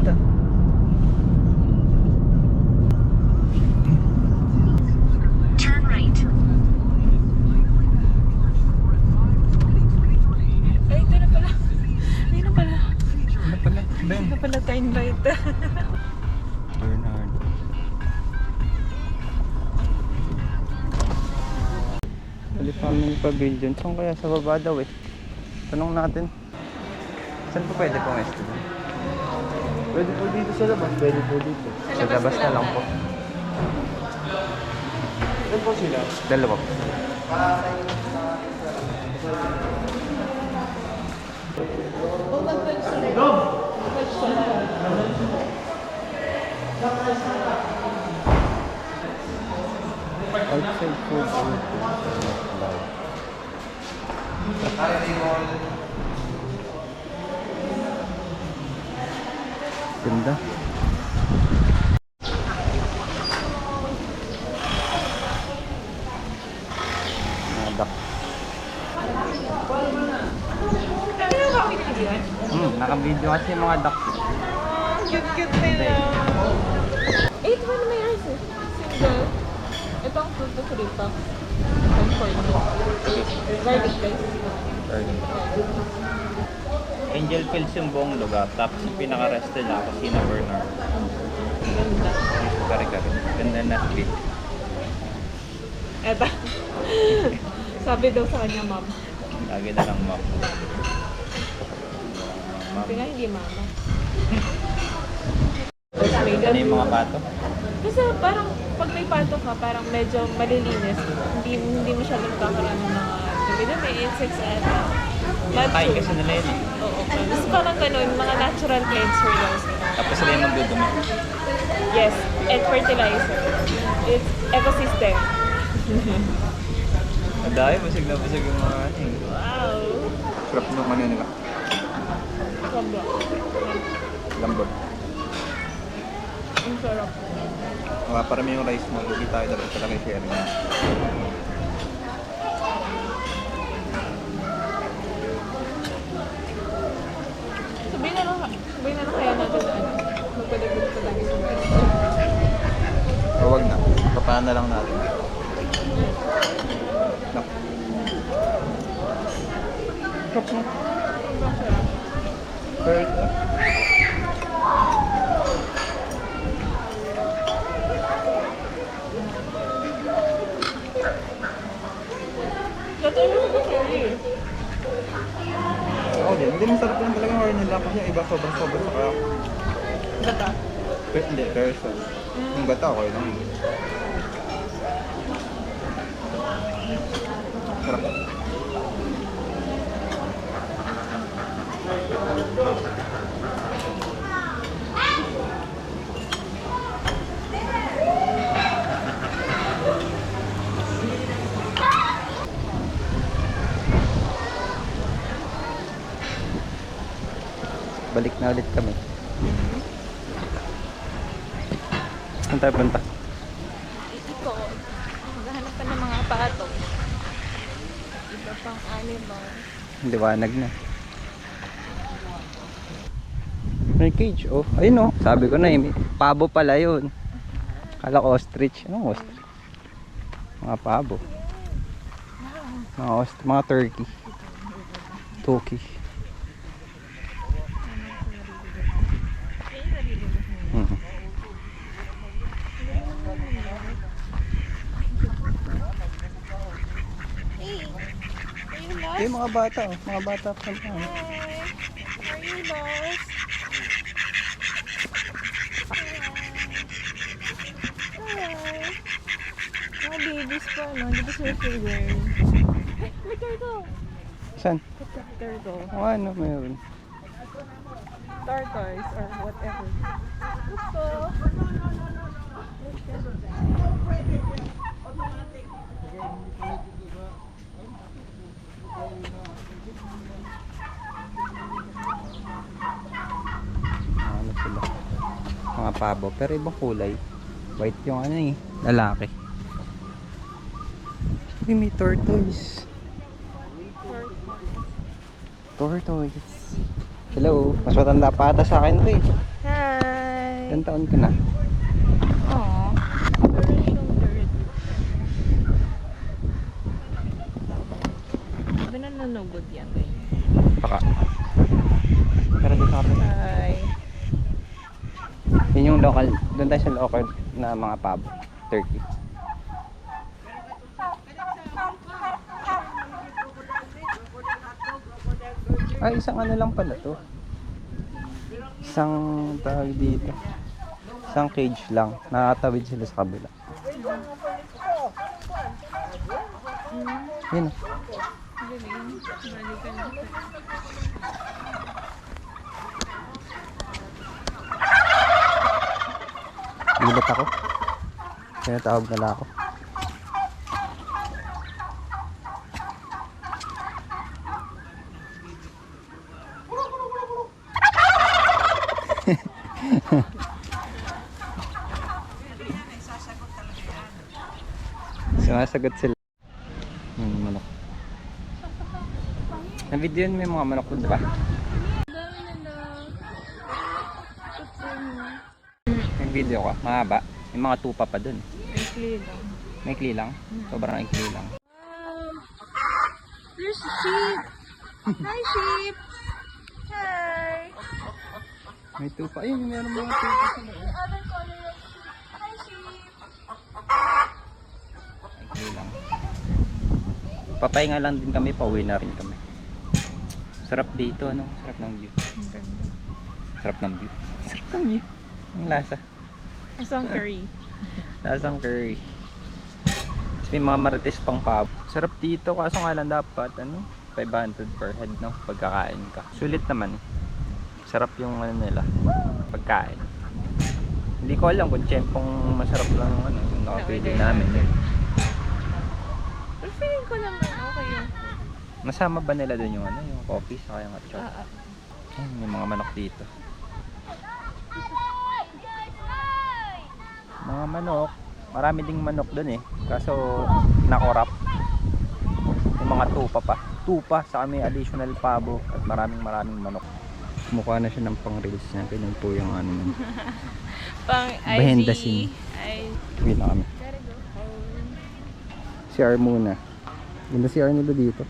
dito. Turn right. Ay, ito na pala. Ayun na pala. Ano pala? Ben. Ito na pala turn right. Turn hard. Family Pavilion. Saan kaya? Sa baba daw eh. Tanong natin. Saan po pwede pong estimate? Pwede po dito sa labas, pwede po dito. Sa labas na lang po. Saan po sila? Dalawa po. Outside food. Ganda. Duck. Naka-video kasi yung mga duck. Cute nila. 8-1 may rice eh. Single. Ito ang fruit to 3 packs. 1040. Garlic rice. Angel Fields yung buong lugar. Tapos yung pinaka-resto na Casino Bernard. Ganda. Kari-kari. Ganda na street. Eto. Sabi daw sa kanya, ma'am. Lagi na lang map. Sabi nga, hindi mama. Tapos may Ano yung mga bato? Kasi parang pag may pato ka, parang medyo malilinis. Hindi masyadong nagkakaroon ng mga dumi-dumi, insects at Kain kasi nila yun eh. Oo. Tapos parang ganun, mga natural cleanser daw sila. Tapos sila yung magdudumi. Yes, and fertilizer. It's ecosystem. Ang dahil, busog na busog yung mga ano eh. Wow! Sarap nung ano nila. Sobra. Lambot. Ang sarap. Parami yung rice mo. Lugi tayo dapat pala kay sharing. Sabihin na lang kaya natin na ano. Magpalagod pa lagi sa mga. Huwag na. Papahan na lang natin. Nak. Sarap mo. Ang sarap. Third. Dati mo ko curry. Oo din. Hindi masarap lang talaga yung nila kasi yung iba sobrang saka. Gata. Hindi, pero yung gata okay lang. Sarap. Balik na ulit kami. Saan tayo punta? Ito, maghahanap ka ng mga pato. Iba pang animal. Liwanag na. May cage, oh. Ayun, oh. Sabi ko na, pabo pala yun. Kala ko ostrich. Anong ostrich? Mga pabo. Mga turkey. Turkey. Yung mga bata, oh. Mga bata pa naman. Hi! Are you lost? Hi! Mga babies pa, no? Hindi pa sila figure. Hey, may turtle! Saan? Turtle. Oh, ano mayroon? Tortoise or whatever. Gusto! Ano sila? Mga pabo, pero ibang kulay. White yung ano eh, lalaki. Uy, may tortoise. Tortoise. Hello, mas matanda pa ata sa akin to eh. Hi! Ilan taon ka na? Oo. Pero shoulder. Sabi na nanugod yan. Baka. Pero dito ka rin. Ay. Yun yung local. Doon tayo sa local na mga pub. Turkey. Ay, isang ano lang pala to. Isang tawag dito. Isang cage lang. Nakatawid sila sa kabila. Yun. Galing. Balikan na. Gulat ako. Tinatawag nila ako. Sumasagot sila. Yung manok. Na-video yun, may mga manok doon, diba? Dami na May video ka, mahaba. May mga tupa pa doon. Ikli lang. May ikli lang. Sobrang ikli lang. Wow! There's a sheep! Hi, sheep! Hi! May tupa. Ayun, meron mga tupa sa loob. Other color. Hi, sheep! Ikli lang. Papahinga lang din kami, pauwi na rin kami. Sarap dito, ano? Sarap ng view. Sarap ng view. Sarap ng view. Ang lasa. Asang curry. Lasang curry. Tapos may mga marites pang pabo. Sarap dito, kaso nga lang dapat, ano? 500 per head, no? Pagkakain ka. Sulit naman. Sarap yung ano nila, pagkain. Hindi ko alam kung tiyempong masarap lang ano, yung nakapili namin. Pero feeling ko naman okay yung Nasama ba nila dun yung ano, yung coffee sa kayang atchop? Ayun, may mga manok dito. Mga manok, marami ding manok dun eh. Kaso nakorap. May mga tupa pa. Tupa sa may additional pabo at maraming manok. Mukha na siya ng pang reels niya. Ganyan po yung ano nun. pang Behind IG. the scene. Ay, Uwi na kami. gotta go home. CR muna. Ganda CR nila dito.